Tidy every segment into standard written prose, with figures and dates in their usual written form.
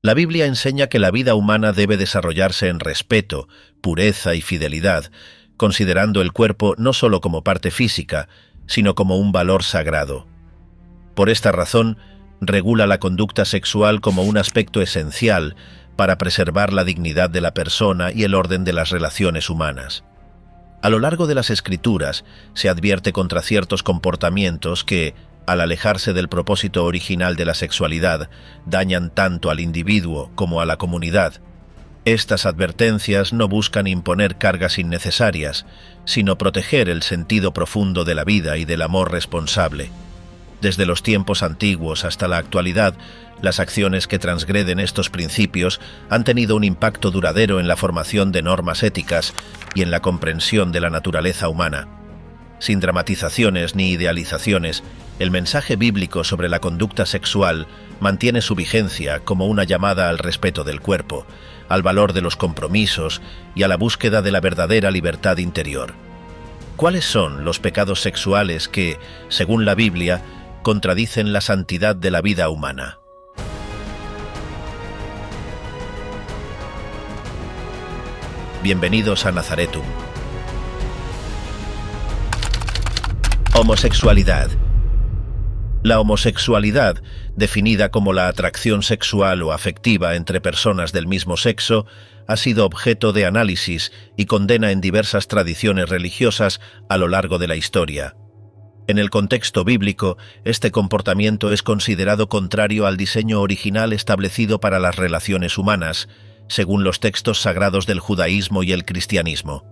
La Biblia enseña que la vida humana debe desarrollarse en respeto, pureza y fidelidad, considerando el cuerpo no solo como parte física, sino como un valor sagrado. Por esta razón, regula la conducta sexual como un aspecto esencial para preservar la dignidad de la persona y el orden de las relaciones humanas. A lo largo de las Escrituras se advierte contra ciertos comportamientos que, al alejarse del propósito original de la sexualidad, dañan tanto al individuo como a la comunidad. Estas advertencias no buscan imponer cargas innecesarias, sino proteger el sentido profundo de la vida y del amor responsable. Desde los tiempos antiguos hasta la actualidad, las acciones que transgreden estos principios han tenido un impacto duradero en la formación de normas éticas y en la comprensión de la naturaleza humana. Sin dramatizaciones ni idealizaciones, el mensaje bíblico sobre la conducta sexual mantiene su vigencia como una llamada al respeto del cuerpo, al valor de los compromisos y a la búsqueda de la verdadera libertad interior. ¿Cuáles son los pecados sexuales que, según la Biblia, contradicen la santidad de la vida humana? Bienvenidos a Nazaretum. Homosexualidad. La homosexualidad, definida como la atracción sexual o afectiva entre personas del mismo sexo, ha sido objeto de análisis y condena en diversas tradiciones religiosas a lo largo de la historia. En el contexto bíblico, este comportamiento es considerado contrario al diseño original establecido para las relaciones humanas, según los textos sagrados del judaísmo y el cristianismo.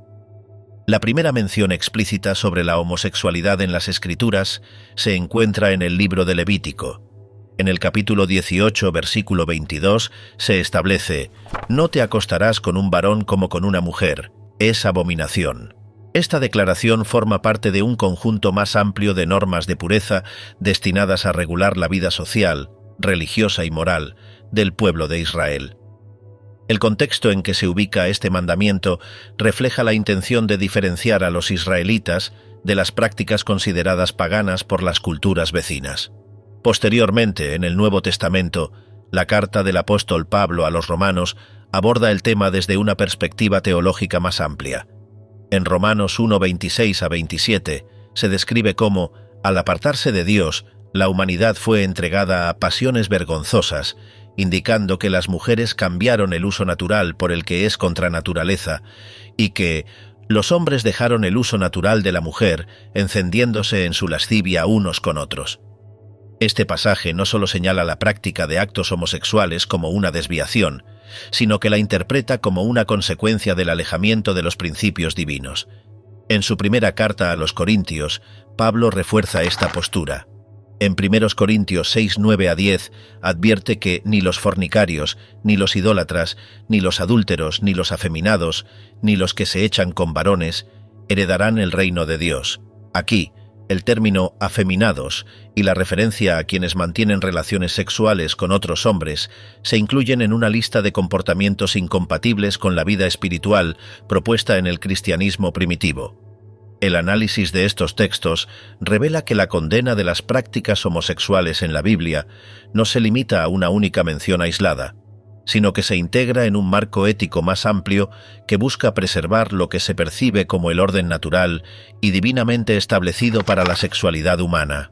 La primera mención explícita sobre la homosexualidad en las Escrituras se encuentra en el libro de Levítico. En el capítulo 18, versículo 22, se establece: «No te acostarás con un varón como con una mujer, es abominación». Esta declaración forma parte de un conjunto más amplio de normas de pureza destinadas a regular la vida social, religiosa y moral del pueblo de Israel. El contexto en que se ubica este mandamiento refleja la intención de diferenciar a los israelitas de las prácticas consideradas paganas por las culturas vecinas. Posteriormente, en el Nuevo Testamento, la carta del apóstol Pablo a los romanos aborda el tema desde una perspectiva teológica más amplia. En Romanos 1, 26 a 27, se describe cómo, al apartarse de Dios, la humanidad fue entregada a pasiones vergonzosas, indicando que las mujeres cambiaron el uso natural por el que es contra naturaleza, y que los hombres dejaron el uso natural de la mujer, encendiéndose en su lascivia unos con otros. Este pasaje no solo señala la práctica de actos homosexuales como una desviación, sino que la interpreta como una consecuencia del alejamiento de los principios divinos. En su primera carta a los Corintios, Pablo refuerza esta postura. En 1 Corintios 6, 9 a 10, advierte que ni los fornicarios, ni los idólatras, ni los adúlteros, ni los afeminados, ni los que se echan con varones, heredarán el reino de Dios. Aquí, el término afeminados y la referencia a quienes mantienen relaciones sexuales con otros hombres se incluyen en una lista de comportamientos incompatibles con la vida espiritual propuesta en el cristianismo primitivo. El análisis de estos textos revela que la condena de las prácticas homosexuales en la Biblia no se limita a una única mención aislada, sino que se integra en un marco ético más amplio que busca preservar lo que se percibe como el orden natural y divinamente establecido para la sexualidad humana.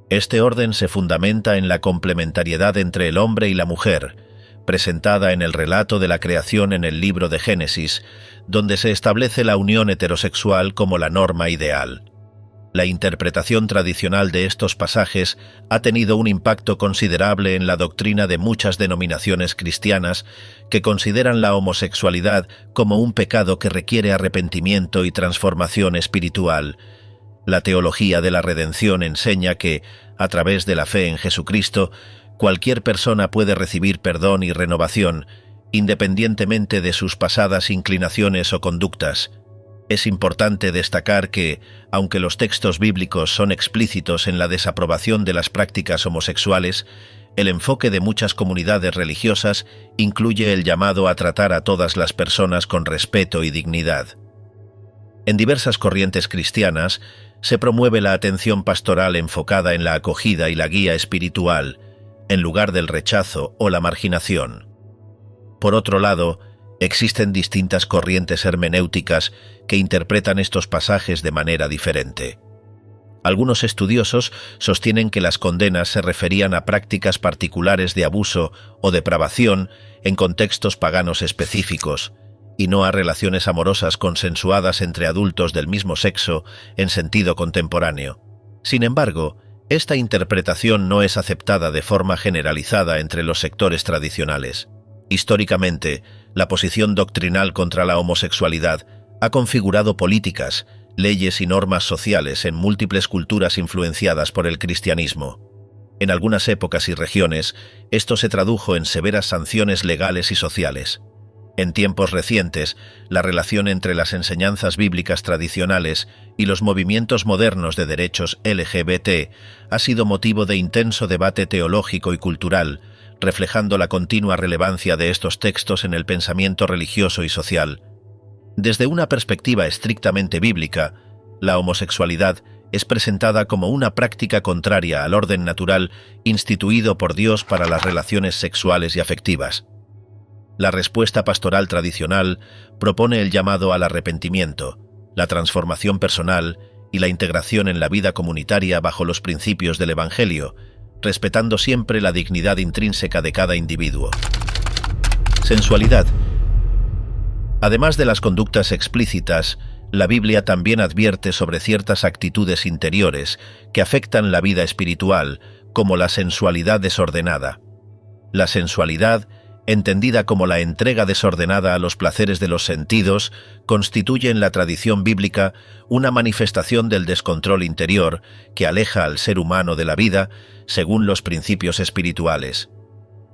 Este orden se fundamenta en la complementariedad entre el hombre y la mujer, presentada en el relato de la creación en el libro de Génesis, donde se establece la unión heterosexual como la norma ideal. La interpretación tradicional de estos pasajes ha tenido un impacto considerable en la doctrina de muchas denominaciones cristianas que consideran la homosexualidad como un pecado que requiere arrepentimiento y transformación espiritual. La teología de la redención enseña que, a través de la fe en Jesucristo, cualquier persona puede recibir perdón y renovación, independientemente de sus pasadas inclinaciones o conductas. Es importante destacar que, aunque los textos bíblicos son explícitos en la desaprobación de las prácticas homosexuales, el enfoque de muchas comunidades religiosas incluye el llamado a tratar a todas las personas con respeto y dignidad. En diversas corrientes cristianas, se promueve la atención pastoral enfocada en la acogida y la guía espiritual, en lugar del rechazo o la marginación. Por otro lado, existen distintas corrientes hermenéuticas que interpretan estos pasajes de manera diferente. Algunos estudiosos sostienen que las condenas se referían a prácticas particulares de abuso o depravación en contextos paganos específicos, y no a relaciones amorosas consensuadas entre adultos del mismo sexo en sentido contemporáneo. Sin embargo, esta interpretación no es aceptada de forma generalizada entre los sectores tradicionales. Históricamente, la posición doctrinal contra la homosexualidad ha configurado políticas, leyes y normas sociales en múltiples culturas influenciadas por el cristianismo. En algunas épocas y regiones, esto se tradujo en severas sanciones legales y sociales. En tiempos recientes, la relación entre las enseñanzas bíblicas tradicionales y los movimientos modernos de derechos LGBT ha sido motivo de intenso debate teológico y cultural, reflejando la continua relevancia de estos textos en el pensamiento religioso y social. Desde una perspectiva estrictamente bíblica, la homosexualidad es presentada como una práctica contraria al orden natural instituido por Dios para las relaciones sexuales y afectivas. La respuesta pastoral tradicional propone el llamado al arrepentimiento, la transformación personal y la integración en la vida comunitaria bajo los principios del Evangelio, respetando siempre la dignidad intrínseca de cada individuo. Sensualidad. Además de las conductas explícitas, la Biblia también advierte sobre ciertas actitudes interiores que afectan la vida espiritual, como la sensualidad desordenada. La sensualidad, entendida como la entrega desordenada a los placeres de los sentidos, constituye en la tradición bíblica una manifestación del descontrol interior que aleja al ser humano de la vida según los principios espirituales.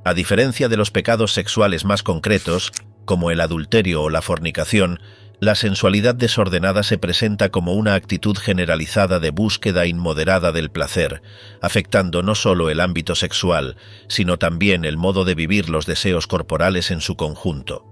A diferencia de los pecados sexuales más concretos, como el adulterio o la fornicación, la sensualidad desordenada se presenta como una actitud generalizada de búsqueda inmoderada del placer, afectando no solo el ámbito sexual, sino también el modo de vivir los deseos corporales en su conjunto.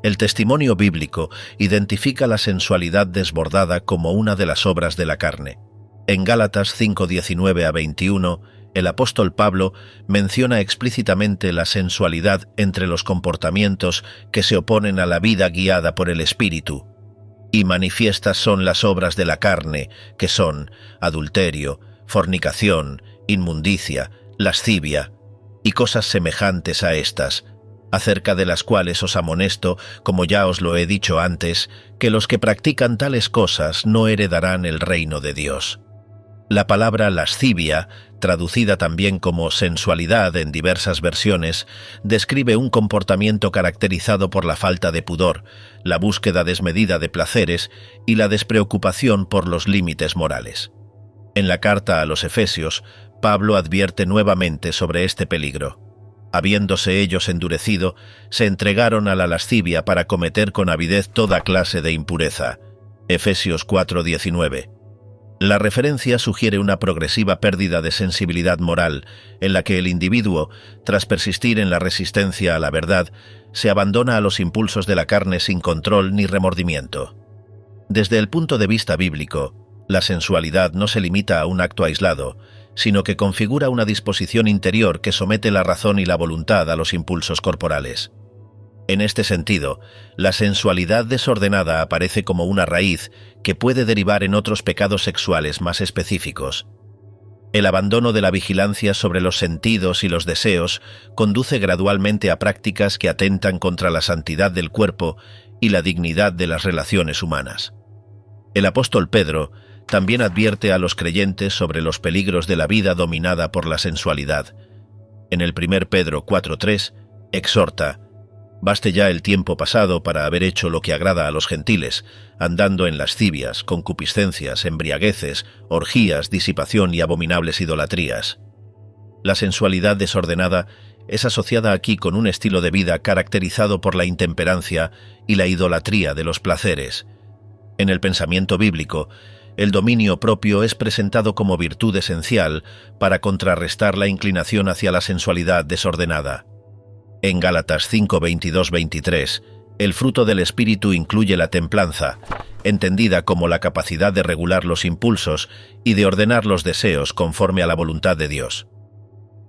El testimonio bíblico identifica la sensualidad desbordada como una de las obras de la carne. En Gálatas 5:19-21, el apóstol Pablo menciona explícitamente la sensualidad entre los comportamientos que se oponen a la vida guiada por el Espíritu. Y manifiestas son las obras de la carne, que son adulterio, fornicación, inmundicia, lascivia, y cosas semejantes a estas, acerca de las cuales os amonesto, como ya os lo he dicho antes, que los que practican tales cosas no heredarán el reino de Dios. La palabra lascivia, traducida también como sensualidad en diversas versiones, describe un comportamiento caracterizado por la falta de pudor, la búsqueda desmedida de placeres y la despreocupación por los límites morales. En la carta a los Efesios, Pablo advierte nuevamente sobre este peligro. Habiéndose ellos endurecido, se entregaron a la lascivia para cometer con avidez toda clase de impureza. Efesios 4:19. La referencia sugiere una progresiva pérdida de sensibilidad moral, en la que el individuo, tras persistir en la resistencia a la verdad, se abandona a los impulsos de la carne sin control ni remordimiento. Desde el punto de vista bíblico, la sensualidad no se limita a un acto aislado, sino que configura una disposición interior que somete la razón y la voluntad a los impulsos corporales. En este sentido, la sensualidad desordenada aparece como una raíz que puede derivar en otros pecados sexuales más específicos. El abandono de la vigilancia sobre los sentidos y los deseos conduce gradualmente a prácticas que atentan contra la santidad del cuerpo y la dignidad de las relaciones humanas. El apóstol Pedro también advierte a los creyentes sobre los peligros de la vida dominada por la sensualidad. En el 1 Pedro 4:3, exhorta: «Baste ya el tiempo pasado para haber hecho lo que agrada a los gentiles, andando en lascivias, concupiscencias, embriagueces, orgías, disipación y abominables idolatrías». La sensualidad desordenada es asociada aquí con un estilo de vida caracterizado por la intemperancia y la idolatría de los placeres. En el pensamiento bíblico, el dominio propio es presentado como virtud esencial para contrarrestar la inclinación hacia la sensualidad desordenada. En Gálatas 5:22-23, el fruto del Espíritu incluye la templanza, entendida como la capacidad de regular los impulsos y de ordenar los deseos conforme a la voluntad de Dios.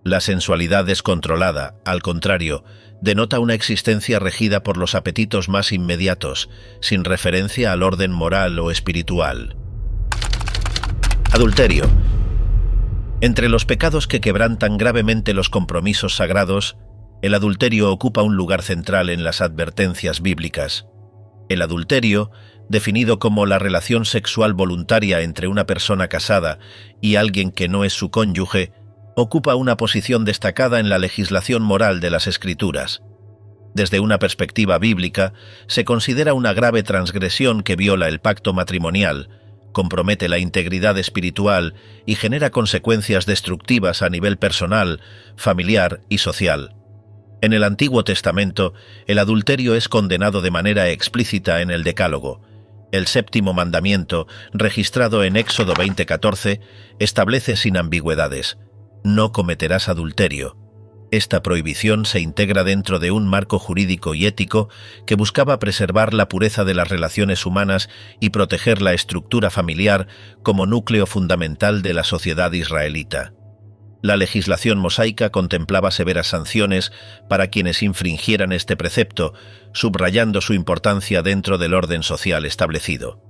La sensualidad descontrolada, al contrario, denota una existencia regida por los apetitos más inmediatos, sin referencia al orden moral o espiritual. Adulterio. Entre los pecados que quebrantan gravemente los compromisos sagrados, el adulterio ocupa un lugar central en las advertencias bíblicas. El adulterio, definido como la relación sexual voluntaria entre una persona casada y alguien que no es su cónyuge, ocupa una posición destacada en la legislación moral de las Escrituras. Desde una perspectiva bíblica, se considera una grave transgresión que viola el pacto matrimonial, compromete la integridad espiritual y genera consecuencias destructivas a nivel personal, familiar y social. En el Antiguo Testamento, el adulterio es condenado de manera explícita en el Decálogo. El séptimo mandamiento, registrado en Éxodo 20:14, establece sin ambigüedades: no cometerás adulterio. Esta prohibición se integra dentro de un marco jurídico y ético que buscaba preservar la pureza de las relaciones humanas y proteger la estructura familiar como núcleo fundamental de la sociedad israelita. La legislación mosaica contemplaba severas sanciones para quienes infringieran este precepto, subrayando su importancia dentro del orden social establecido.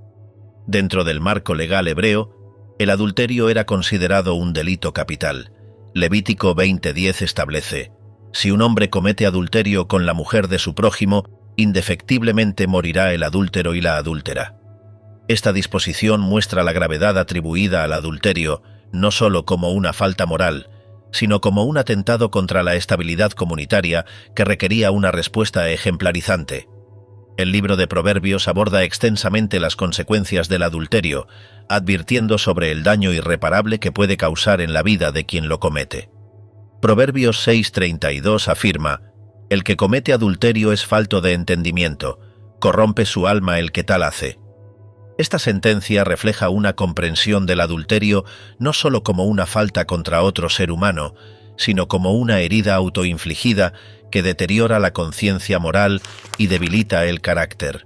Dentro del marco legal hebreo, el adulterio era considerado un delito capital. Levítico 20:10 establece: si un hombre comete adulterio con la mujer de su prójimo, indefectiblemente morirá el adúltero y la adúltera. Esta disposición muestra la gravedad atribuida al adulterio, no solo como una falta moral, sino como un atentado contra la estabilidad comunitaria que requería una respuesta ejemplarizante. El libro de Proverbios aborda extensamente las consecuencias del adulterio, advirtiendo sobre el daño irreparable que puede causar en la vida de quien lo comete. Proverbios 6:32 afirma: el que comete adulterio es falto de entendimiento, corrompe su alma el que tal hace. Esta sentencia refleja una comprensión del adulterio no solo como una falta contra otro ser humano, sino como una herida autoinfligida que deteriora la conciencia moral y debilita el carácter.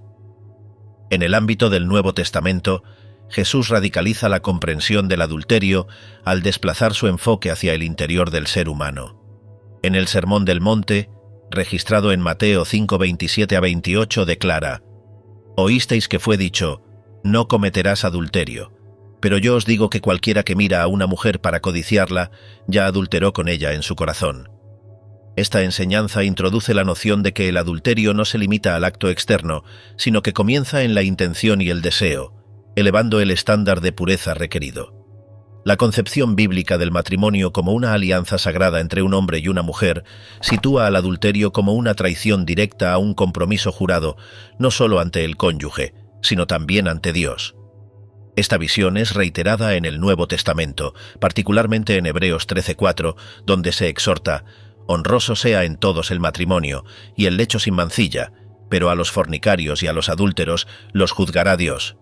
En el ámbito del Nuevo Testamento, Jesús radicaliza la comprensión del adulterio al desplazar su enfoque hacia el interior del ser humano. En el Sermón del Monte, registrado en Mateo 5:27-28, declara: «Oísteis que fue dicho, no cometerás adulterio, pero yo os digo que cualquiera que mira a una mujer para codiciarla, ya adulteró con ella en su corazón». Esta enseñanza introduce la noción de que el adulterio no se limita al acto externo, sino que comienza en la intención y el deseo, elevando el estándar de pureza requerido. La concepción bíblica del matrimonio como una alianza sagrada entre un hombre y una mujer sitúa al adulterio como una traición directa a un compromiso jurado, no solo ante el cónyuge, sino también ante Dios. Esta visión es reiterada en el Nuevo Testamento, particularmente en Hebreos 13:4, donde se exhorta: «Honroso sea en todos el matrimonio, y el lecho sin mancilla, pero a los fornicarios y a los adúlteros los juzgará Dios».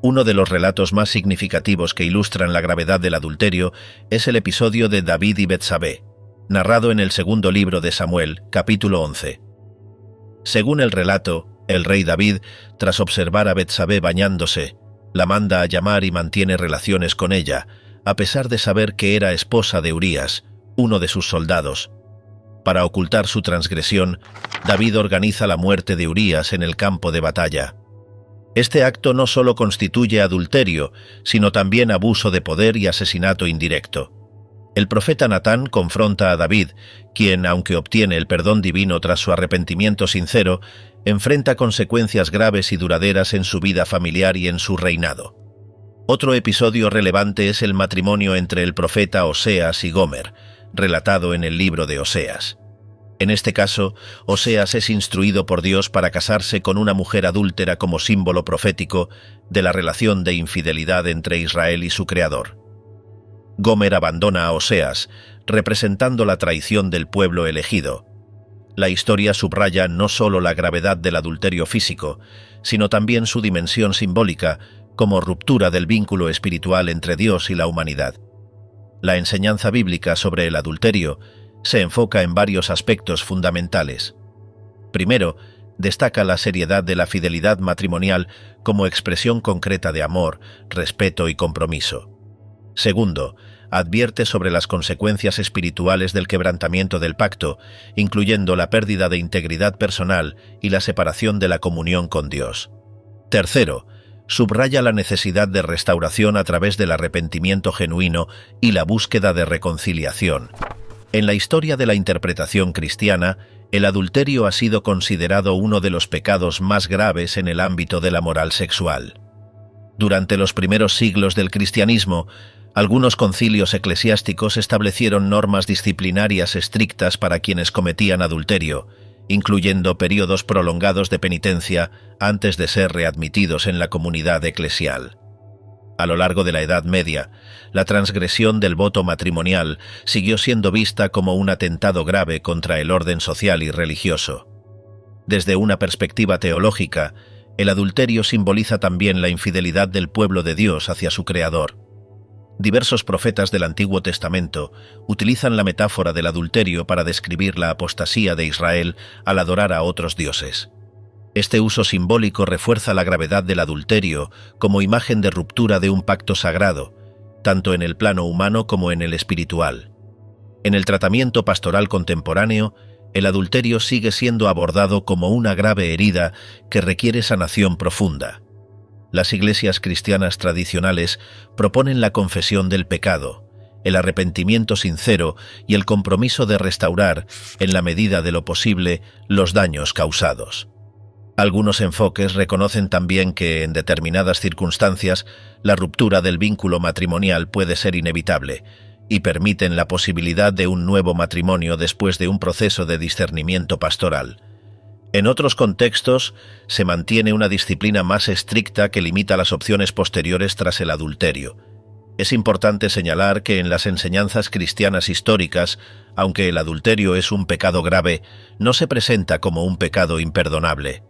Uno de los relatos más significativos que ilustran la gravedad del adulterio es el episodio de David y Betsabé, narrado en el segundo libro de Samuel, capítulo 11. Según el relato, el rey David, tras observar a Betsabé bañándose, la manda a llamar y mantiene relaciones con ella, a pesar de saber que era esposa de Urías, uno de sus soldados. Para ocultar su transgresión, David organiza la muerte de Urías en el campo de batalla. Este acto no solo constituye adulterio, sino también abuso de poder y asesinato indirecto. El profeta Natán confronta a David, quien, aunque obtiene el perdón divino tras su arrepentimiento sincero, enfrenta consecuencias graves y duraderas en su vida familiar y en su reinado. Otro episodio relevante es el matrimonio entre el profeta Oseas y Gomer, relatado en el libro de Oseas. En este caso, Oseas es instruido por Dios para casarse con una mujer adúltera como símbolo profético de la relación de infidelidad entre Israel y su Creador. Gomer abandona a Oseas, representando la traición del pueblo elegido. La historia subraya no solo la gravedad del adulterio físico, sino también su dimensión simbólica como ruptura del vínculo espiritual entre Dios y la humanidad. La enseñanza bíblica sobre el adulterio se enfoca en varios aspectos fundamentales. Primero, destaca la seriedad de la fidelidad matrimonial como expresión concreta de amor, respeto y compromiso. Segundo, advierte sobre las consecuencias espirituales del quebrantamiento del pacto, incluyendo la pérdida de integridad personal y la separación de la comunión con Dios. Tercero, subraya la necesidad de restauración a través del arrepentimiento genuino y la búsqueda de reconciliación. En la historia de la interpretación cristiana, el adulterio ha sido considerado uno de los pecados más graves en el ámbito de la moral sexual. Durante los primeros siglos del cristianismo, algunos concilios eclesiásticos establecieron normas disciplinarias estrictas para quienes cometían adulterio, incluyendo periodos prolongados de penitencia antes de ser readmitidos en la comunidad eclesial. A lo largo de la Edad Media, la transgresión del voto matrimonial siguió siendo vista como un atentado grave contra el orden social y religioso. Desde una perspectiva teológica, el adulterio simboliza también la infidelidad del pueblo de Dios hacia su Creador. Diversos profetas del Antiguo Testamento utilizan la metáfora del adulterio para describir la apostasía de Israel al adorar a otros dioses. Este uso simbólico refuerza la gravedad del adulterio como imagen de ruptura de un pacto sagrado, tanto en el plano humano como en el espiritual. En el tratamiento pastoral contemporáneo, el adulterio sigue siendo abordado como una grave herida que requiere sanación profunda. Las iglesias cristianas tradicionales proponen la confesión del pecado, el arrepentimiento sincero y el compromiso de restaurar, en la medida de lo posible, los daños causados. Algunos enfoques reconocen también que, en determinadas circunstancias, la ruptura del vínculo matrimonial puede ser inevitable y permiten la posibilidad de un nuevo matrimonio después de un proceso de discernimiento pastoral. En otros contextos, se mantiene una disciplina más estricta que limita las opciones posteriores tras el adulterio. Es importante señalar que en las enseñanzas cristianas históricas, aunque el adulterio es un pecado grave, no se presenta como un pecado imperdonable.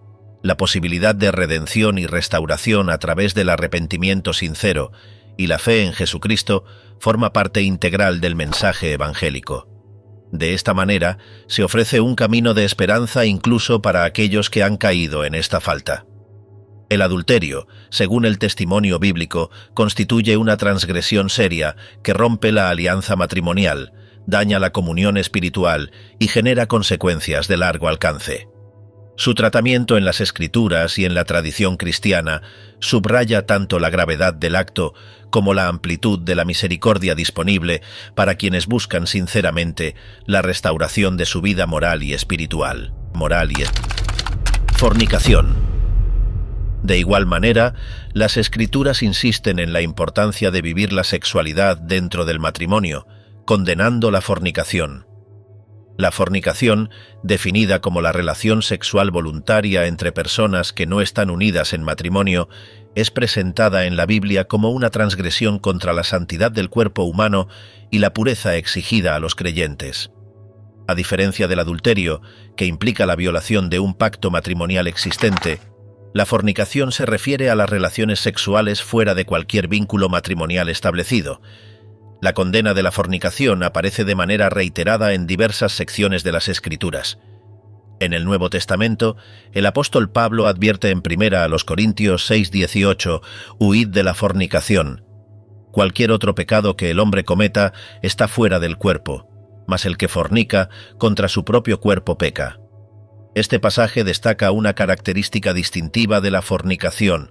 La posibilidad de redención y restauración a través del arrepentimiento sincero y la fe en Jesucristo forma parte integral del mensaje evangélico. De esta manera, se ofrece un camino de esperanza incluso para aquellos que han caído en esta falta. El adulterio, según el testimonio bíblico, constituye una transgresión seria que rompe la alianza matrimonial, daña la comunión espiritual y genera consecuencias de largo alcance. Su tratamiento en las Escrituras y en la tradición cristiana subraya tanto la gravedad del acto como la amplitud de la misericordia disponible para quienes buscan sinceramente la restauración de su vida moral y espiritual. Fornicación. De igual manera, las Escrituras insisten en la importancia de vivir la sexualidad dentro del matrimonio, condenando la fornicación. La fornicación, definida como la relación sexual voluntaria entre personas que no están unidas en matrimonio, es presentada en la Biblia como una transgresión contra la santidad del cuerpo humano y la pureza exigida a los creyentes. A diferencia del adulterio, que implica la violación de un pacto matrimonial existente, la fornicación se refiere a las relaciones sexuales fuera de cualquier vínculo matrimonial establecido. La condena de la fornicación aparece de manera reiterada en diversas secciones de las Escrituras. En el Nuevo Testamento, el apóstol Pablo advierte en 1 Corintios 6:18, «Huid de la fornicación. Cualquier otro pecado que el hombre cometa está fuera del cuerpo, mas el que fornica contra su propio cuerpo peca». Este pasaje destaca una característica distintiva de la fornicación,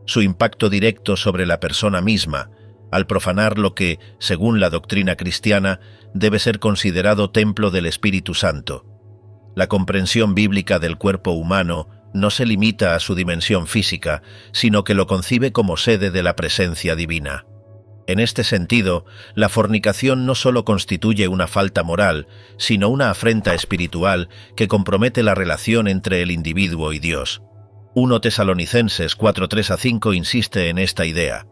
su impacto directo sobre la persona misma, al profanar lo que, según la doctrina cristiana, debe ser considerado templo del Espíritu Santo. La comprensión bíblica del cuerpo humano no se limita a su dimensión física, sino que lo concibe como sede de la presencia divina. En este sentido, la fornicación no solo constituye una falta moral, sino una afrenta espiritual que compromete la relación entre el individuo y Dios. 1 Tesalonicenses 4:3-5 insiste en esta idea.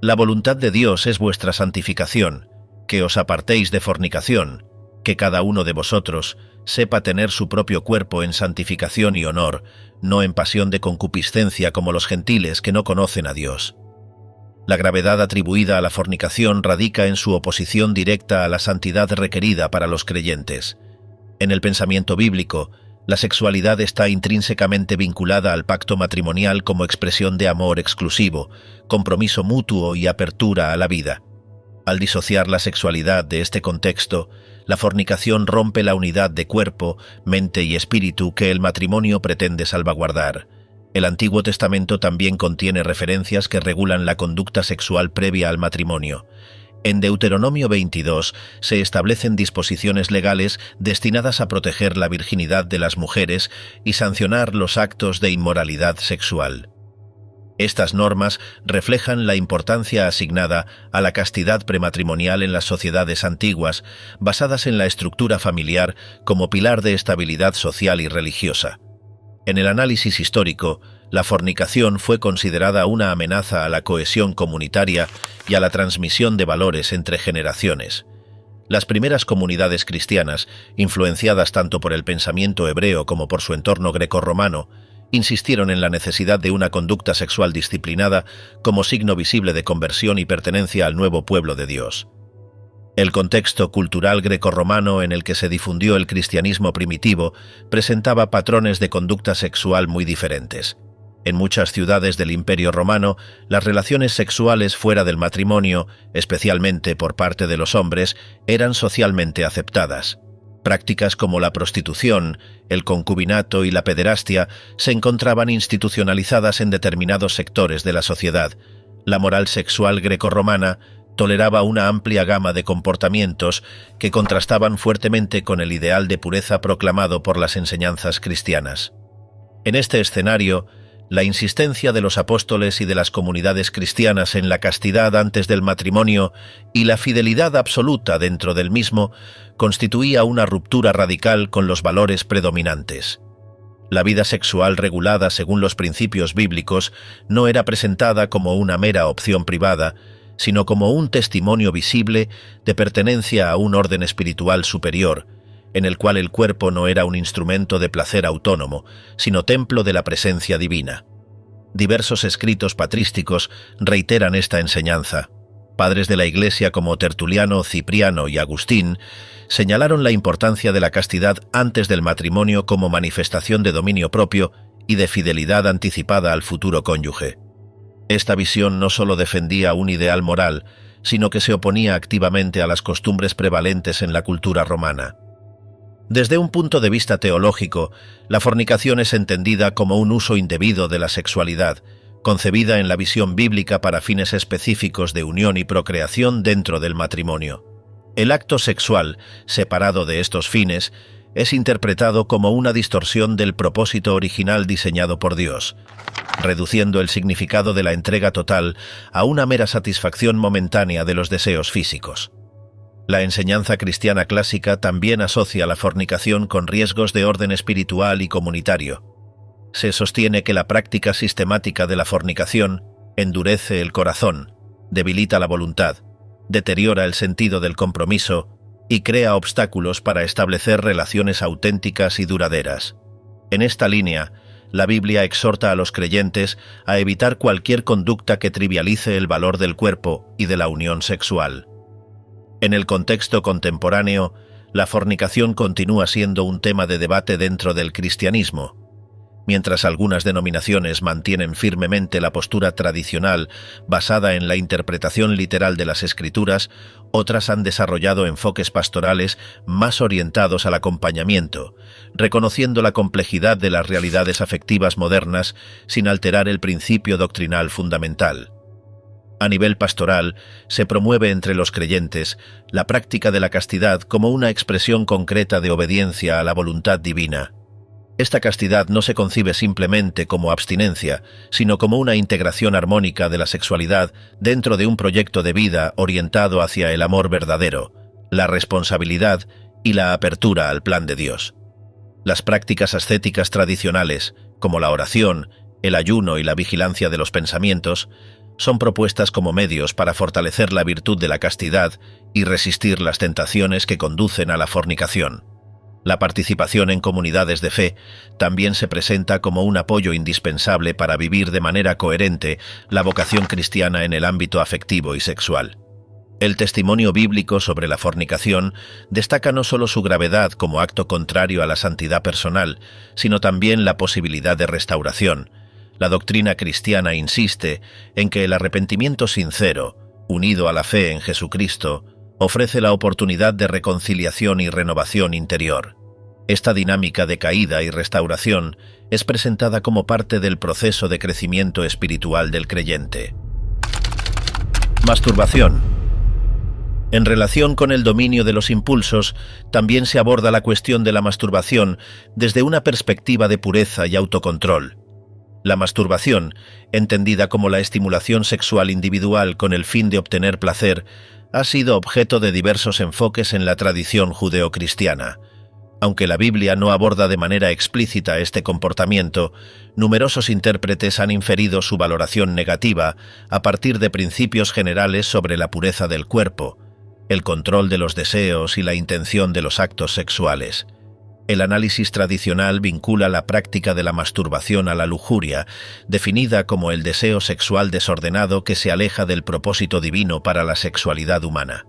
La voluntad de Dios es vuestra santificación, que os apartéis de fornicación, que cada uno de vosotros sepa tener su propio cuerpo en santificación y honor, no en pasión de concupiscencia como los gentiles que no conocen a Dios. La gravedad atribuida a la fornicación radica en su oposición directa a la santidad requerida para los creyentes. En el pensamiento bíblico, la sexualidad está intrínsecamente vinculada al pacto matrimonial como expresión de amor exclusivo, compromiso mutuo y apertura a la vida. Al disociar la sexualidad de este contexto, la fornicación rompe la unidad de cuerpo, mente y espíritu que el matrimonio pretende salvaguardar. El Antiguo Testamento también contiene referencias que regulan la conducta sexual previa al matrimonio. En Deuteronomio 22 se establecen disposiciones legales destinadas a proteger la virginidad de las mujeres y sancionar los actos de inmoralidad sexual. Estas normas reflejan la importancia asignada a la castidad prematrimonial en las sociedades antiguas, basadas en la estructura familiar como pilar de estabilidad social y religiosa. En el análisis histórico, la fornicación fue considerada una amenaza a la cohesión comunitaria y a la transmisión de valores entre generaciones. Las primeras comunidades cristianas, influenciadas tanto por el pensamiento hebreo como por su entorno grecorromano, insistieron en la necesidad de una conducta sexual disciplinada como signo visible de conversión y pertenencia al nuevo pueblo de Dios. El contexto cultural grecorromano en el que se difundió el cristianismo primitivo presentaba patrones de conducta sexual muy diferentes. En muchas ciudades del Imperio Romano, las relaciones sexuales fuera del matrimonio, especialmente por parte de los hombres, eran socialmente aceptadas. Prácticas como la prostitución, el concubinato y la pederastia se encontraban institucionalizadas en determinados sectores de la sociedad. La moral sexual grecorromana toleraba una amplia gama de comportamientos que contrastaban fuertemente con el ideal de pureza proclamado por las enseñanzas cristianas. En este escenario, la insistencia de los apóstoles y de las comunidades cristianas en la castidad antes del matrimonio y la fidelidad absoluta dentro del mismo constituía una ruptura radical con los valores predominantes. La vida sexual regulada según los principios bíblicos no era presentada como una mera opción privada, sino como un testimonio visible de pertenencia a un orden espiritual superior, en el cual el cuerpo no era un instrumento de placer autónomo, sino templo de la presencia divina. Diversos escritos patrísticos reiteran esta enseñanza. Padres de la Iglesia como Tertuliano, Cipriano y Agustín señalaron la importancia de la castidad antes del matrimonio como manifestación de dominio propio y de fidelidad anticipada al futuro cónyuge. Esta visión no solo defendía un ideal moral, sino que se oponía activamente a las costumbres prevalentes en la cultura romana. Desde un punto de vista teológico, la fornicación es entendida como un uso indebido de la sexualidad, concebida en la visión bíblica para fines específicos de unión y procreación dentro del matrimonio. El acto sexual, separado de estos fines, es interpretado como una distorsión del propósito original diseñado por Dios, reduciendo el significado de la entrega total a una mera satisfacción momentánea de los deseos físicos. La enseñanza cristiana clásica también asocia la fornicación con riesgos de orden espiritual y comunitario. Se sostiene que la práctica sistemática de la fornicación endurece el corazón, debilita la voluntad, deteriora el sentido del compromiso y crea obstáculos para establecer relaciones auténticas y duraderas. En esta línea, la Biblia exhorta a los creyentes a evitar cualquier conducta que trivialice el valor del cuerpo y de la unión sexual. En el contexto contemporáneo, la fornicación continúa siendo un tema de debate dentro del cristianismo. Mientras algunas denominaciones mantienen firmemente la postura tradicional basada en la interpretación literal de las Escrituras, otras han desarrollado enfoques pastorales más orientados al acompañamiento, reconociendo la complejidad de las realidades afectivas modernas sin alterar el principio doctrinal fundamental. A nivel pastoral, se promueve entre los creyentes la práctica de la castidad como una expresión concreta de obediencia a la voluntad divina. Esta castidad no se concibe simplemente como abstinencia, sino como una integración armónica de la sexualidad dentro de un proyecto de vida orientado hacia el amor verdadero, la responsabilidad y la apertura al plan de Dios. Las prácticas ascéticas tradicionales, como la oración, el ayuno y la vigilancia de los pensamientos, son propuestas como medios para fortalecer la virtud de la castidad y resistir las tentaciones que conducen a la fornicación. La participación en comunidades de fe también se presenta como un apoyo indispensable para vivir de manera coherente la vocación cristiana en el ámbito afectivo y sexual. El testimonio bíblico sobre la fornicación destaca no solo su gravedad como acto contrario a la santidad personal, sino también la posibilidad de restauración. La doctrina cristiana insiste en que el arrepentimiento sincero, unido a la fe en Jesucristo, ofrece la oportunidad de reconciliación y renovación interior. Esta dinámica de caída y restauración es presentada como parte del proceso de crecimiento espiritual del creyente. Masturbación. En relación con el dominio de los impulsos, también se aborda la cuestión de la masturbación desde una perspectiva de pureza y autocontrol. La masturbación, entendida como la estimulación sexual individual con el fin de obtener placer, ha sido objeto de diversos enfoques en la tradición judeocristiana. Aunque la Biblia no aborda de manera explícita este comportamiento, numerosos intérpretes han inferido su valoración negativa a partir de principios generales sobre la pureza del cuerpo, el control de los deseos y la intención de los actos sexuales. El análisis tradicional vincula la práctica de la masturbación a la lujuria, definida como el deseo sexual desordenado que se aleja del propósito divino para la sexualidad humana.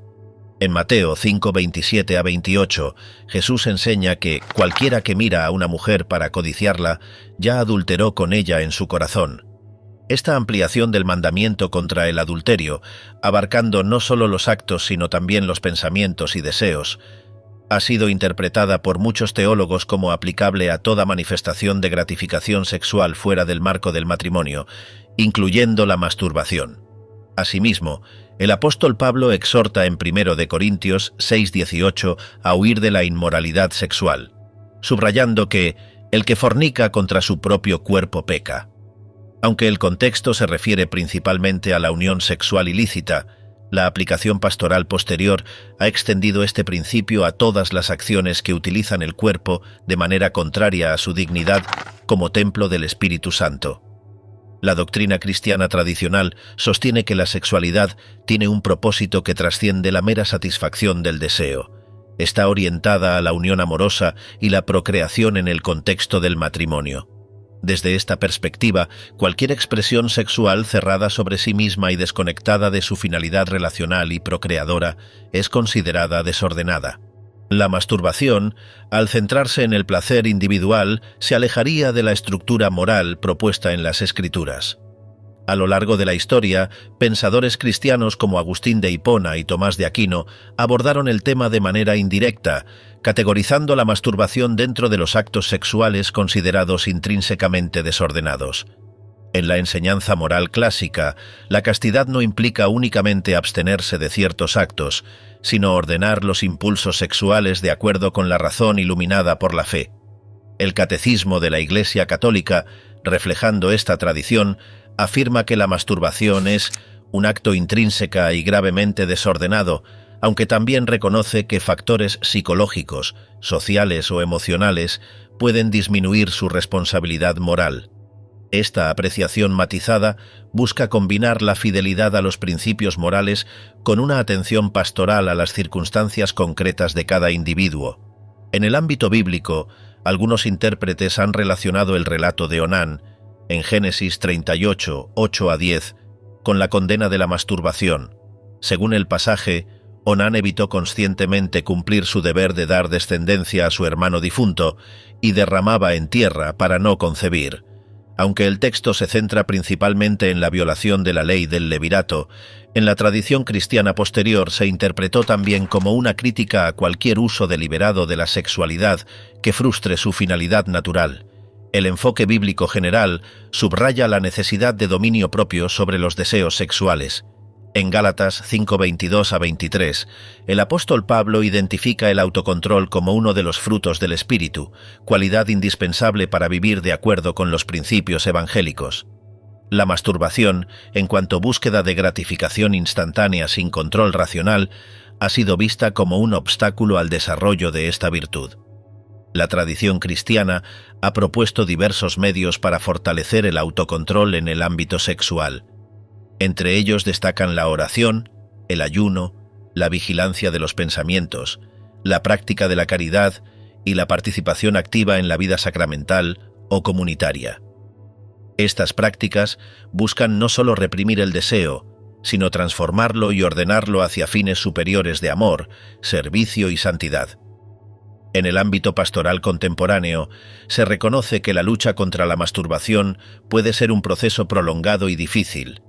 En Mateo 5:27-28, Jesús enseña que cualquiera que mira a una mujer para codiciarla, ya adulteró con ella en su corazón. Esta ampliación del mandamiento contra el adulterio, abarcando no solo los actos sino también los pensamientos y deseos, ha sido interpretada por muchos teólogos como aplicable a toda manifestación de gratificación sexual fuera del marco del matrimonio, incluyendo la masturbación. Asimismo, el apóstol Pablo exhorta en 1 de Corintios 6:18 a huir de la inmoralidad sexual, subrayando que el que fornica contra su propio cuerpo peca. Aunque el contexto se refiere principalmente a la unión sexual ilícita, la aplicación pastoral posterior ha extendido este principio a todas las acciones que utilizan el cuerpo de manera contraria a su dignidad como templo del Espíritu Santo. La doctrina cristiana tradicional sostiene que la sexualidad tiene un propósito que trasciende la mera satisfacción del deseo. Está orientada a la unión amorosa y la procreación en el contexto del matrimonio. Desde esta perspectiva, cualquier expresión sexual cerrada sobre sí misma y desconectada de su finalidad relacional y procreadora es considerada desordenada. La masturbación, al centrarse en el placer individual, se alejaría de la estructura moral propuesta en las Escrituras. A lo largo de la historia, pensadores cristianos como Agustín de Hipona y Tomás de Aquino abordaron el tema de manera indirecta, categorizando la masturbación dentro de los actos sexuales considerados intrínsecamente desordenados. En la enseñanza moral clásica, la castidad no implica únicamente abstenerse de ciertos actos, sino ordenar los impulsos sexuales de acuerdo con la razón iluminada por la fe. El Catecismo de la Iglesia Católica, reflejando esta tradición, afirma que la masturbación es un acto intrínseca y gravemente desordenado, aunque también reconoce que factores psicológicos, sociales o emocionales pueden disminuir su responsabilidad moral. Esta apreciación matizada busca combinar la fidelidad a los principios morales con una atención pastoral a las circunstancias concretas de cada individuo. En el ámbito bíblico, algunos intérpretes han relacionado el relato de Onán, en Génesis 38, 8-10, con la condena de la masturbación. Según el pasaje, Onán evitó conscientemente cumplir su deber de dar descendencia a su hermano difunto y derramaba en tierra para no concebir. Aunque el texto se centra principalmente en la violación de la ley del levirato, en la tradición cristiana posterior se interpretó también como una crítica a cualquier uso deliberado de la sexualidad que frustre su finalidad natural. El enfoque bíblico general subraya la necesidad de dominio propio sobre los deseos sexuales. En Gálatas 5:22-23, el apóstol Pablo identifica el autocontrol como uno de los frutos del Espíritu, cualidad indispensable para vivir de acuerdo con los principios evangélicos. La masturbación, en cuanto búsqueda de gratificación instantánea sin control racional, ha sido vista como un obstáculo al desarrollo de esta virtud. La tradición cristiana ha propuesto diversos medios para fortalecer el autocontrol en el ámbito sexual. Entre ellos destacan la oración, el ayuno, la vigilancia de los pensamientos, la práctica de la caridad y la participación activa en la vida sacramental o comunitaria. Estas prácticas buscan no solo reprimir el deseo, sino transformarlo y ordenarlo hacia fines superiores de amor, servicio y santidad. En el ámbito pastoral contemporáneo, se reconoce que la lucha contra la masturbación puede ser un proceso prolongado y difícil.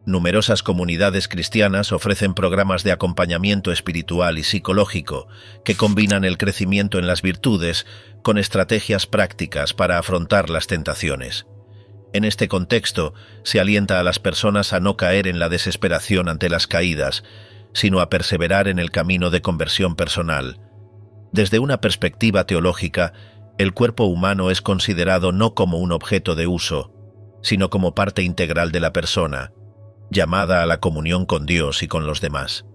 Numerosas comunidades cristianas ofrecen programas de acompañamiento espiritual y psicológico que combinan el crecimiento en las virtudes con estrategias prácticas para afrontar las tentaciones. En este contexto, se alienta a las personas a no caer en la desesperación ante las caídas, sino a perseverar en el camino de conversión personal. Desde una perspectiva teológica, el cuerpo humano es considerado no como un objeto de uso, sino como parte integral de la persona, llamada a la comunión con Dios y con los demás.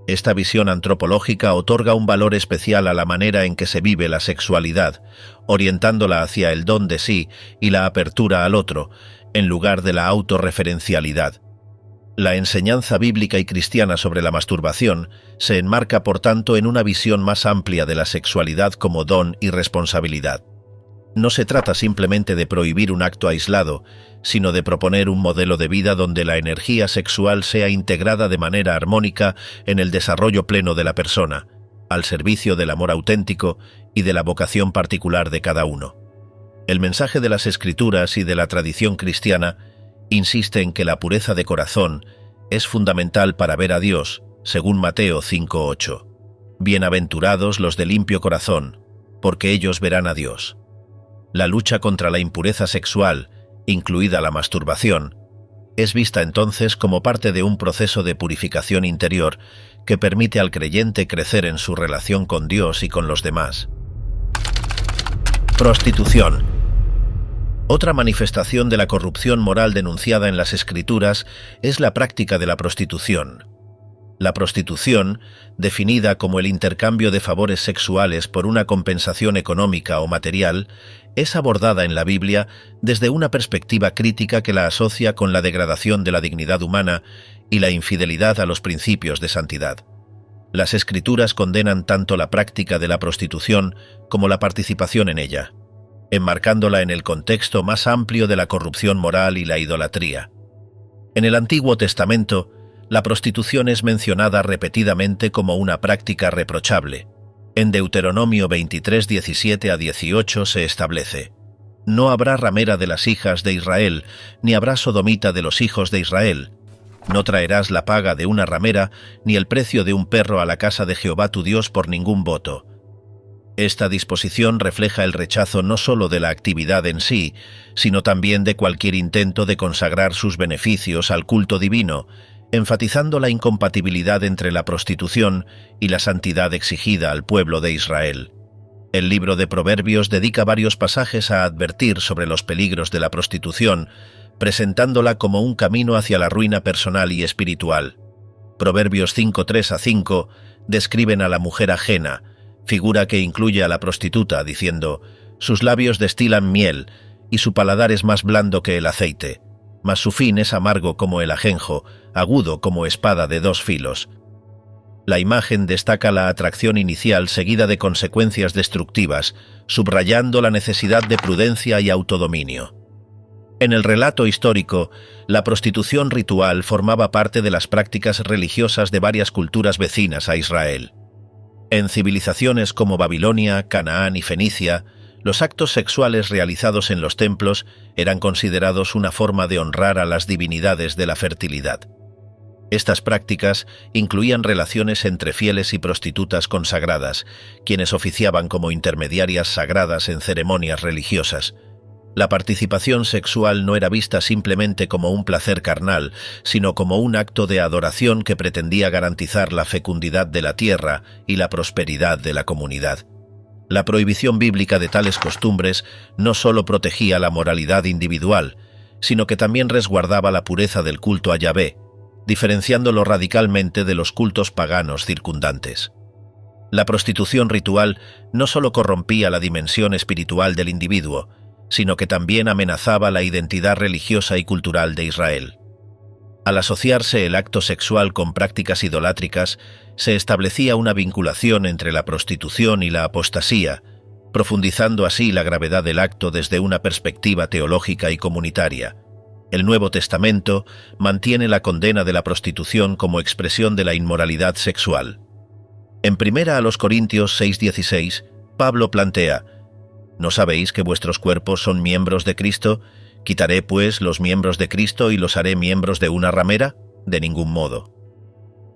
Esta visión antropológica otorga un valor especial a la manera en que se vive la sexualidad, orientándola hacia el don de sí y la apertura al otro, en lugar de la autorreferencialidad. La enseñanza bíblica y cristiana sobre la masturbación se enmarca, por tanto, en una visión más amplia de la sexualidad como don y responsabilidad. No se trata simplemente de prohibir un acto aislado, sino de proponer un modelo de vida donde la energía sexual sea integrada de manera armónica en el desarrollo pleno de la persona, al servicio del amor auténtico y de la vocación particular de cada uno. El mensaje de las Escrituras y de la tradición cristiana insiste en que la pureza de corazón es fundamental para ver a Dios, según Mateo 5:8. Bienaventurados los de limpio corazón, porque ellos verán a Dios. La lucha contra la impureza sexual, incluida la masturbación, es vista entonces como parte de un proceso de purificación interior que permite al creyente crecer en su relación con Dios y con los demás. Prostitución. Otra manifestación de la corrupción moral denunciada en las Escrituras es la práctica de la prostitución. La prostitución, definida como el intercambio de favores sexuales por una compensación económica o material, es abordada en la Biblia desde una perspectiva crítica que la asocia con la degradación de la dignidad humana y la infidelidad a los principios de santidad. Las Escrituras condenan tanto la práctica de la prostitución como la participación en ella, enmarcándola en el contexto más amplio de la corrupción moral y la idolatría. En el Antiguo Testamento, la prostitución es mencionada repetidamente como una práctica reprochable. En Deuteronomio 23, 17-18 se establece: «No habrá ramera de las hijas de Israel, ni habrá sodomita de los hijos de Israel. No traerás la paga de una ramera, ni el precio de un perro a la casa de Jehová tu Dios por ningún voto». Esta disposición refleja el rechazo no solo de la actividad en sí, sino también de cualquier intento de consagrar sus beneficios al culto divino, enfatizando la incompatibilidad entre la prostitución y la santidad exigida al pueblo de Israel. El libro de Proverbios dedica varios pasajes a advertir sobre los peligros de la prostitución, presentándola como un camino hacia la ruina personal y espiritual. Proverbios 5:3-5 describen a la mujer ajena, figura que incluye a la prostituta, diciendo: «Sus labios destilan miel, y su paladar es más blando que el aceite, mas su fin es amargo como el ajenjo, agudo como espada de dos filos». La imagen destaca la atracción inicial seguida de consecuencias destructivas, subrayando la necesidad de prudencia y autodominio. En el relato histórico, la prostitución ritual formaba parte de las prácticas religiosas de varias culturas vecinas a Israel. En civilizaciones como Babilonia, Canaán y Fenicia, los actos sexuales realizados en los templos eran considerados una forma de honrar a las divinidades de la fertilidad. Estas prácticas incluían relaciones entre fieles y prostitutas consagradas, quienes oficiaban como intermediarias sagradas en ceremonias religiosas. La participación sexual no era vista simplemente como un placer carnal, sino como un acto de adoración que pretendía garantizar la fecundidad de la tierra y la prosperidad de la comunidad. La prohibición bíblica de tales costumbres no solo protegía la moralidad individual, sino que también resguardaba la pureza del culto a Yahvé, diferenciándolo radicalmente de los cultos paganos circundantes. La prostitución ritual no solo corrompía la dimensión espiritual del individuo, sino que también amenazaba la identidad religiosa y cultural de Israel. Al asociarse el acto sexual con prácticas idolátricas, se establecía una vinculación entre la prostitución y la apostasía, profundizando así la gravedad del acto desde una perspectiva teológica y comunitaria. El Nuevo Testamento mantiene la condena de la prostitución como expresión de la inmoralidad sexual. En 1 Corintios 6:16, Pablo plantea: «¿No sabéis que vuestros cuerpos son miembros de Cristo? ¿Quitaré, pues, los miembros de Cristo y los haré miembros de una ramera? De ningún modo.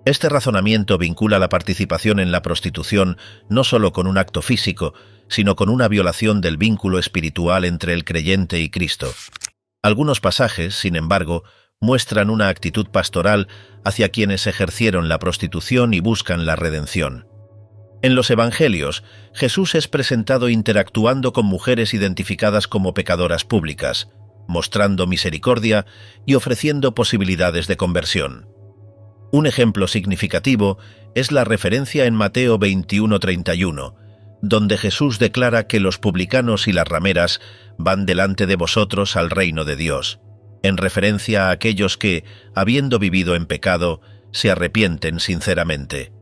Este razonamiento vincula la participación en la prostitución no solo con un acto físico, sino con una violación del vínculo espiritual entre el creyente y Cristo. Algunos pasajes, sin embargo, muestran una actitud pastoral hacia quienes ejercieron la prostitución y buscan la redención. En los Evangelios, Jesús es presentado interactuando con mujeres identificadas como pecadoras públicas, mostrando misericordia y ofreciendo posibilidades de conversión. Un ejemplo significativo es la referencia en Mateo 21:31, donde Jesús declara que los publicanos y las rameras van delante de vosotros al reino de Dios, en referencia a aquellos que, habiendo vivido en pecado, se arrepienten sinceramente.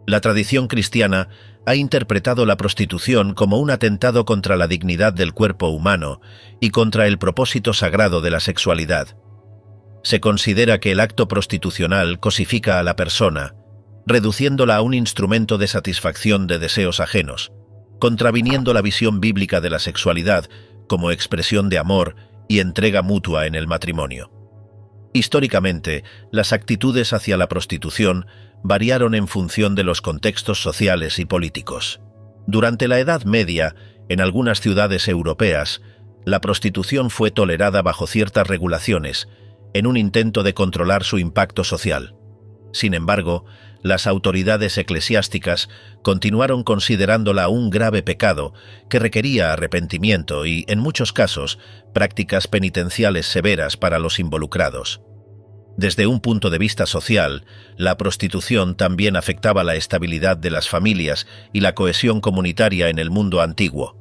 La tradición cristiana ha interpretado la prostitución como un atentado contra la dignidad del cuerpo humano y contra el propósito sagrado de la sexualidad. Se considera que el acto prostitucional cosifica a la persona, reduciéndola a un instrumento de satisfacción de deseos ajenos, contraviniendo la visión bíblica de la sexualidad como expresión de amor y entrega mutua en el matrimonio. Históricamente, las actitudes hacia la prostitución variaron en función de los contextos sociales y políticos. Durante la Edad Media, en algunas ciudades europeas, la prostitución fue tolerada bajo ciertas regulaciones, en un intento de controlar su impacto social. Sin embargo, las autoridades eclesiásticas continuaron considerándola un grave pecado que requería arrepentimiento y, en muchos casos, prácticas penitenciales severas para los involucrados. Desde un punto de vista social, la prostitución también afectaba la estabilidad de las familias y la cohesión comunitaria en el mundo antiguo.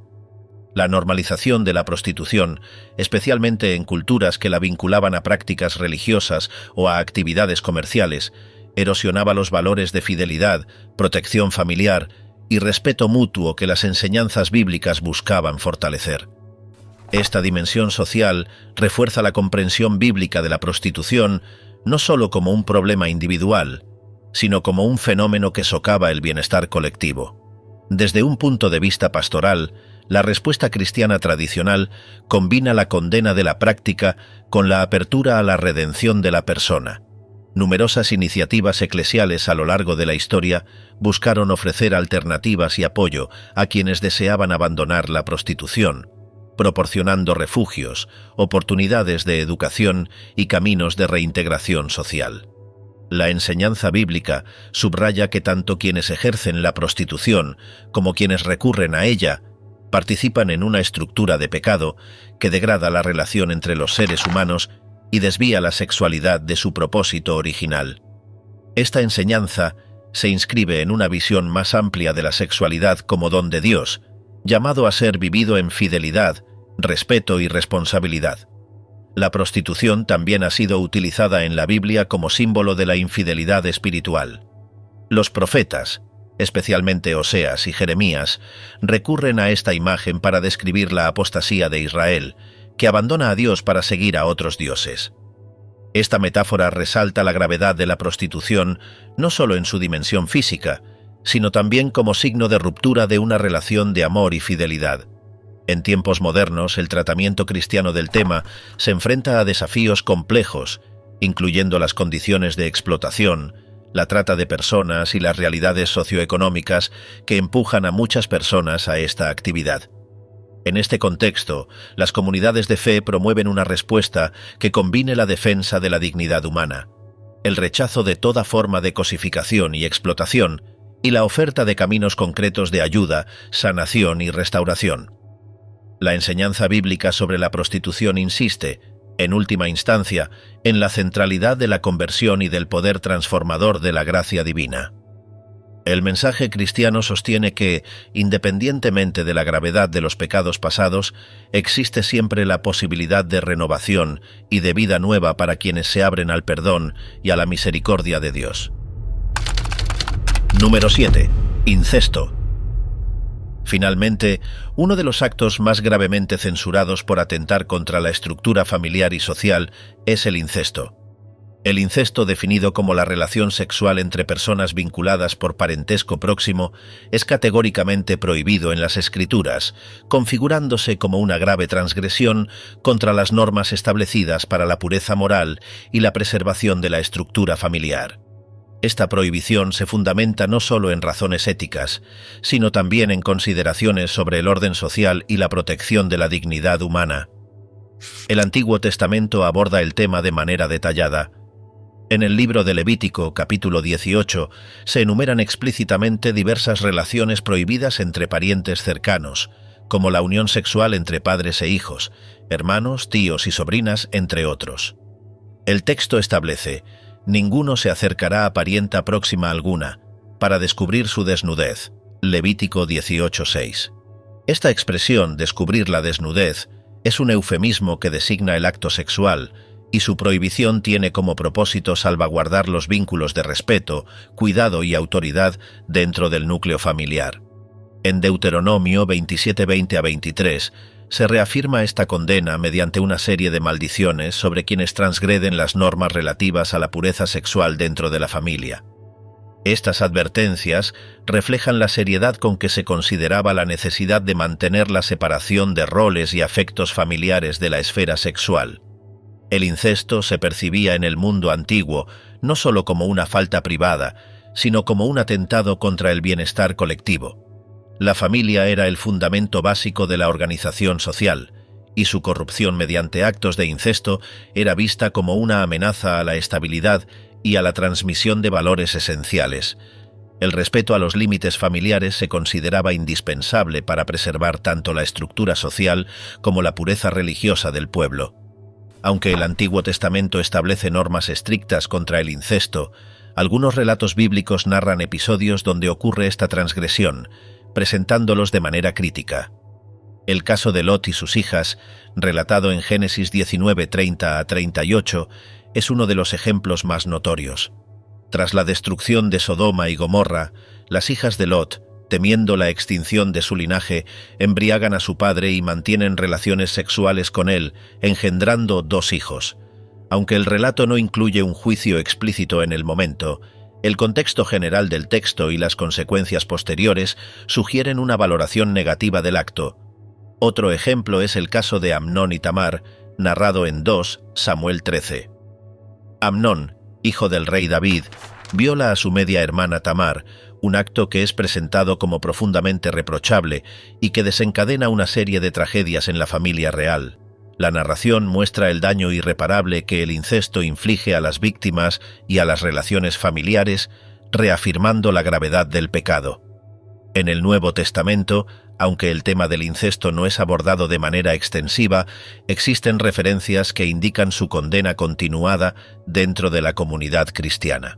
La normalización de la prostitución, especialmente en culturas que la vinculaban a prácticas religiosas o a actividades comerciales, erosionaba los valores de fidelidad, protección familiar y respeto mutuo que las enseñanzas bíblicas buscaban fortalecer. Esta dimensión social refuerza la comprensión bíblica de la prostitución no solo como un problema individual, sino como un fenómeno que socava el bienestar colectivo. Desde un punto de vista pastoral, la respuesta cristiana tradicional combina la condena de la práctica con la apertura a la redención de la persona. Numerosas iniciativas eclesiales a lo largo de la historia buscaron ofrecer alternativas y apoyo a quienes deseaban abandonar la prostitución, proporcionando refugios, oportunidades de educación y caminos de reintegración social. La enseñanza bíblica subraya que tanto quienes ejercen la prostitución como quienes recurren a ella participan en una estructura de pecado que degrada la relación entre los seres humanos y desvía la sexualidad de su propósito original. Esta enseñanza se inscribe en una visión más amplia de la sexualidad como don de Dios, llamado a ser vivido en fidelidad, respeto y responsabilidad. La prostitución también ha sido utilizada en la Biblia como símbolo de la infidelidad espiritual. Los profetas, especialmente Oseas y Jeremías, recurren a esta imagen para describir la apostasía de Israel, que abandona a Dios para seguir a otros dioses. Esta metáfora resalta la gravedad de la prostitución no solo en su dimensión física, sino también como signo de ruptura de una relación de amor y fidelidad. En tiempos modernos, el tratamiento cristiano del tema se enfrenta a desafíos complejos, incluyendo las condiciones de explotación, la trata de personas y las realidades socioeconómicas que empujan a muchas personas a esta actividad. En este contexto, las comunidades de fe promueven una respuesta que combine la defensa de la dignidad humana, el rechazo de toda forma de cosificación y explotación, y la oferta de caminos concretos de ayuda, sanación y restauración. La enseñanza bíblica sobre la prostitución insiste, en última instancia, en la centralidad de la conversión y del poder transformador de la gracia divina. El mensaje cristiano sostiene que, independientemente de la gravedad de los pecados pasados, existe siempre la posibilidad de renovación y de vida nueva para quienes se abren al perdón y a la misericordia de Dios. Número 7. Incesto. Finalmente, uno de los actos más gravemente censurados por atentar contra la estructura familiar y social es el incesto. El incesto, definido como la relación sexual entre personas vinculadas por parentesco próximo, es categóricamente prohibido en las Escrituras, configurándose como una grave transgresión contra las normas establecidas para la pureza moral y la preservación de la estructura familiar. Esta prohibición se fundamenta no solo en razones éticas, sino también en consideraciones sobre el orden social y la protección de la dignidad humana. El Antiguo Testamento aborda el tema de manera detallada. En el libro de Levítico, capítulo 18, se enumeran explícitamente diversas relaciones prohibidas entre parientes cercanos, como la unión sexual entre padres e hijos, hermanos, tíos y sobrinas, entre otros. El texto establece: ninguno se acercará a parienta próxima alguna, para descubrir su desnudez. Levítico 18:6. Esta expresión, descubrir la desnudez, es un eufemismo que designa el acto sexual, y su prohibición tiene como propósito salvaguardar los vínculos de respeto, cuidado y autoridad dentro del núcleo familiar. En Deuteronomio 27:20-23 se reafirma esta condena mediante una serie de maldiciones sobre quienes transgreden las normas relativas a la pureza sexual dentro de la familia. Estas advertencias reflejan la seriedad con que se consideraba la necesidad de mantener la separación de roles y afectos familiares de la esfera sexual. El incesto se percibía en el mundo antiguo no solo como una falta privada, sino como un atentado contra el bienestar colectivo. La familia era el fundamento básico de la organización social, y su corrupción mediante actos de incesto era vista como una amenaza a la estabilidad y a la transmisión de valores esenciales. El respeto a los límites familiares se consideraba indispensable para preservar tanto la estructura social como la pureza religiosa del pueblo. Aunque el Antiguo Testamento establece normas estrictas contra el incesto, algunos relatos bíblicos narran episodios donde ocurre esta transgresión, presentándolos de manera crítica. El caso de Lot y sus hijas, relatado en Génesis 19:30-38, es uno de los ejemplos más notorios. Tras la destrucción de Sodoma y Gomorra, las hijas de Lot, temiendo la extinción de su linaje, embriagan a su padre y mantienen relaciones sexuales con él, engendrando 2 hijos. Aunque el relato no incluye un juicio explícito en el momento, el contexto general del texto y las consecuencias posteriores sugieren una valoración negativa del acto. Otro ejemplo es el caso de Amnón y Tamar, narrado en 2 Samuel 13. Amnón, hijo del rey David, viola a su media hermana Tamar, un acto que es presentado como profundamente reprochable y que desencadena una serie de tragedias en la familia real. La narración muestra el daño irreparable que el incesto inflige a las víctimas y a las relaciones familiares, reafirmando la gravedad del pecado. En el Nuevo Testamento, aunque el tema del incesto no es abordado de manera extensiva, existen referencias que indican su condena continuada dentro de la comunidad cristiana.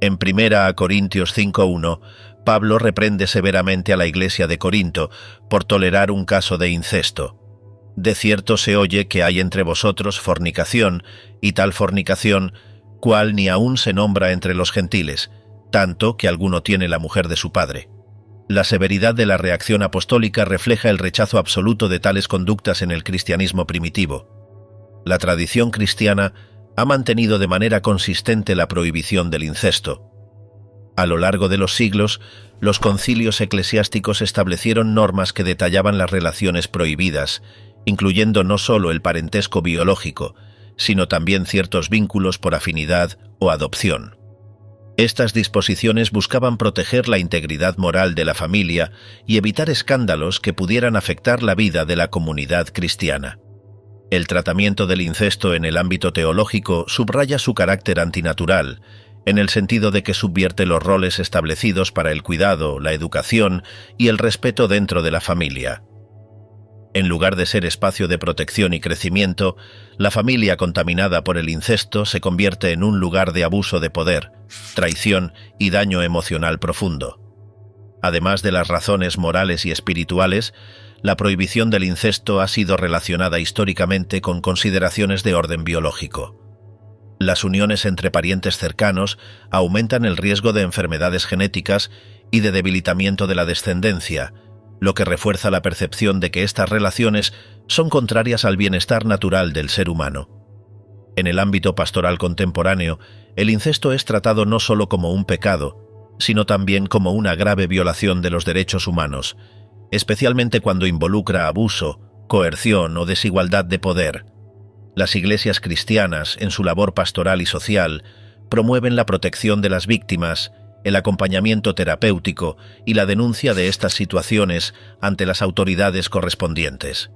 En 1 Corintios 5:1, Pablo reprende severamente a la iglesia de Corinto por tolerar un caso de incesto. De cierto se oye que hay entre vosotros fornicación, y tal fornicación, cual ni aún se nombra entre los gentiles, tanto que alguno tiene la mujer de su padre. La severidad de la reacción apostólica refleja el rechazo absoluto de tales conductas en el cristianismo primitivo. La tradición cristiana ha mantenido de manera consistente la prohibición del incesto. A lo largo de los siglos, los concilios eclesiásticos establecieron normas que detallaban las relaciones prohibidas, incluyendo no solo el parentesco biológico, sino también ciertos vínculos por afinidad o adopción. Estas disposiciones buscaban proteger la integridad moral de la familia y evitar escándalos que pudieran afectar la vida de la comunidad cristiana. El tratamiento del incesto en el ámbito teológico subraya su carácter antinatural, en el sentido de que subvierte los roles establecidos para el cuidado, la educación y el respeto dentro de la familia. En lugar de ser espacio de protección y crecimiento, la familia contaminada por el incesto se convierte en un lugar de abuso de poder, traición y daño emocional profundo. Además de las razones morales y espirituales, la prohibición del incesto ha sido relacionada históricamente con consideraciones de orden biológico. Las uniones entre parientes cercanos aumentan el riesgo de enfermedades genéticas y de debilitamiento de la descendencia, lo que refuerza la percepción de que estas relaciones son contrarias al bienestar natural del ser humano. En el ámbito pastoral contemporáneo, el incesto es tratado no solo como un pecado, sino también como una grave violación de los derechos humanos, especialmente cuando involucra abuso, coerción o desigualdad de poder. Las iglesias cristianas, en su labor pastoral y social, promueven la protección de las víctimas, el acompañamiento terapéutico y la denuncia de estas situaciones ante las autoridades correspondientes.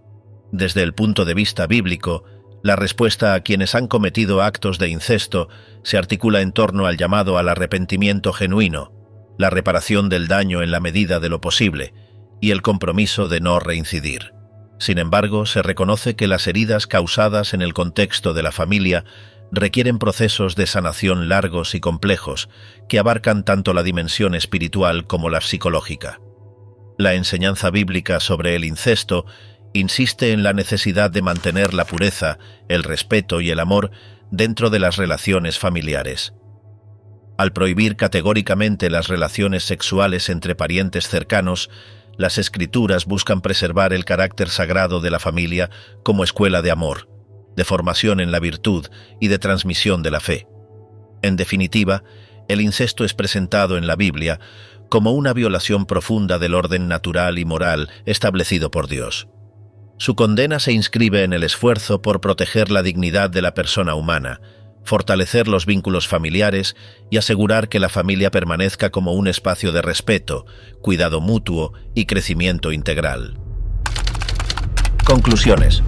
Desde el punto de vista bíblico, la respuesta a quienes han cometido actos de incesto se articula en torno al llamado al arrepentimiento genuino, la reparación del daño en la medida de lo posible y el compromiso de no reincidir. Sin embargo, se reconoce que las heridas causadas en el contexto de la familia requieren procesos de sanación largos y complejos que abarcan tanto la dimensión espiritual como la psicológica. La enseñanza bíblica sobre el incesto insiste en la necesidad de mantener la pureza, el respeto y el amor dentro de las relaciones familiares. Al prohibir categóricamente las relaciones sexuales entre parientes cercanos, las Escrituras buscan preservar el carácter sagrado de la familia como escuela de amor, de formación en la virtud y de transmisión de la fe. En definitiva, el incesto es presentado en la Biblia como una violación profunda del orden natural y moral establecido por Dios. Su condena se inscribe en el esfuerzo por proteger la dignidad de la persona humana, fortalecer los vínculos familiares y asegurar que la familia permanezca como un espacio de respeto, cuidado mutuo y crecimiento integral. Conclusiones.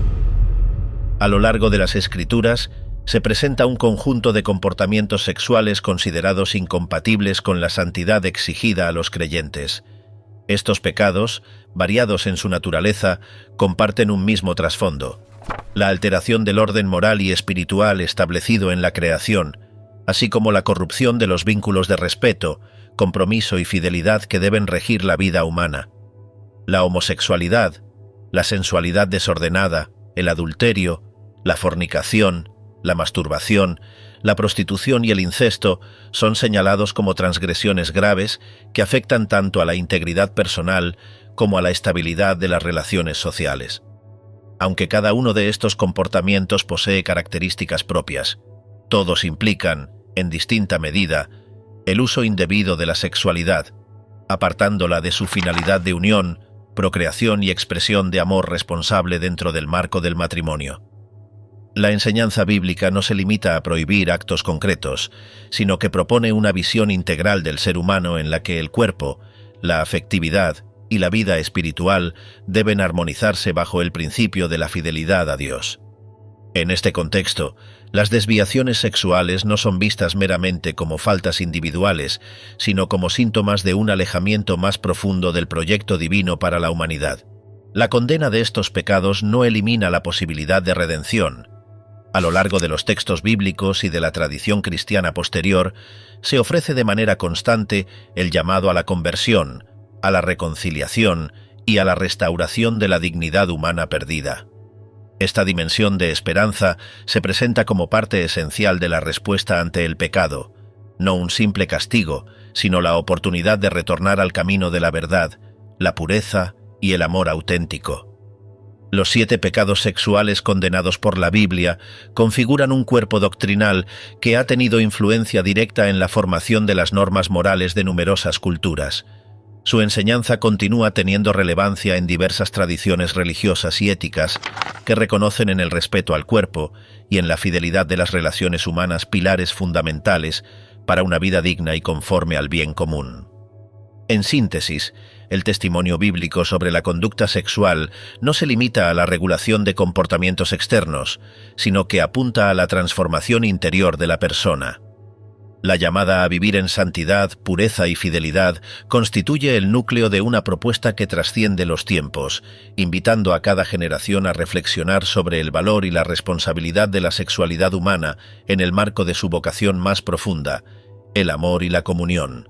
A lo largo de las Escrituras, se presenta un conjunto de comportamientos sexuales considerados incompatibles con la santidad exigida a los creyentes. Estos pecados, variados en su naturaleza, comparten un mismo trasfondo: la alteración del orden moral y espiritual establecido en la creación, así como la corrupción de los vínculos de respeto, compromiso y fidelidad que deben regir la vida humana. La homosexualidad, la sensualidad desordenada, el adulterio, la fornicación, la masturbación, la prostitución y el incesto son señalados como transgresiones graves que afectan tanto a la integridad personal como a la estabilidad de las relaciones sociales. Aunque cada uno de estos comportamientos posee características propias, todos implican, en distinta medida, el uso indebido de la sexualidad, apartándola de su finalidad de unión, procreación y expresión de amor responsable dentro del marco del matrimonio. La enseñanza bíblica no se limita a prohibir actos concretos, sino que propone una visión integral del ser humano en la que el cuerpo, la afectividad y la vida espiritual deben armonizarse bajo el principio de la fidelidad a Dios. En este contexto, las desviaciones sexuales no son vistas meramente como faltas individuales, sino como síntomas de un alejamiento más profundo del proyecto divino para la humanidad. La condena de estos pecados no elimina la posibilidad de redención. A lo largo de los textos bíblicos y de la tradición cristiana posterior, se ofrece de manera constante el llamado a la conversión, a la reconciliación y a la restauración de la dignidad humana perdida. Esta dimensión de esperanza se presenta como parte esencial de la respuesta ante el pecado, no un simple castigo, sino la oportunidad de retornar al camino de la verdad, la pureza y el amor auténtico. Los 7 pecados sexuales condenados por la Biblia configuran un cuerpo doctrinal que ha tenido influencia directa en la formación de las normas morales de numerosas culturas. Su enseñanza continúa teniendo relevancia en diversas tradiciones religiosas y éticas que reconocen en el respeto al cuerpo y en la fidelidad de las relaciones humanas pilares fundamentales para una vida digna y conforme al bien común. En síntesis, el testimonio bíblico sobre la conducta sexual no se limita a la regulación de comportamientos externos, sino que apunta a la transformación interior de la persona. La llamada a vivir en santidad, pureza y fidelidad constituye el núcleo de una propuesta que trasciende los tiempos, invitando a cada generación a reflexionar sobre el valor y la responsabilidad de la sexualidad humana en el marco de su vocación más profunda, el amor y la comunión.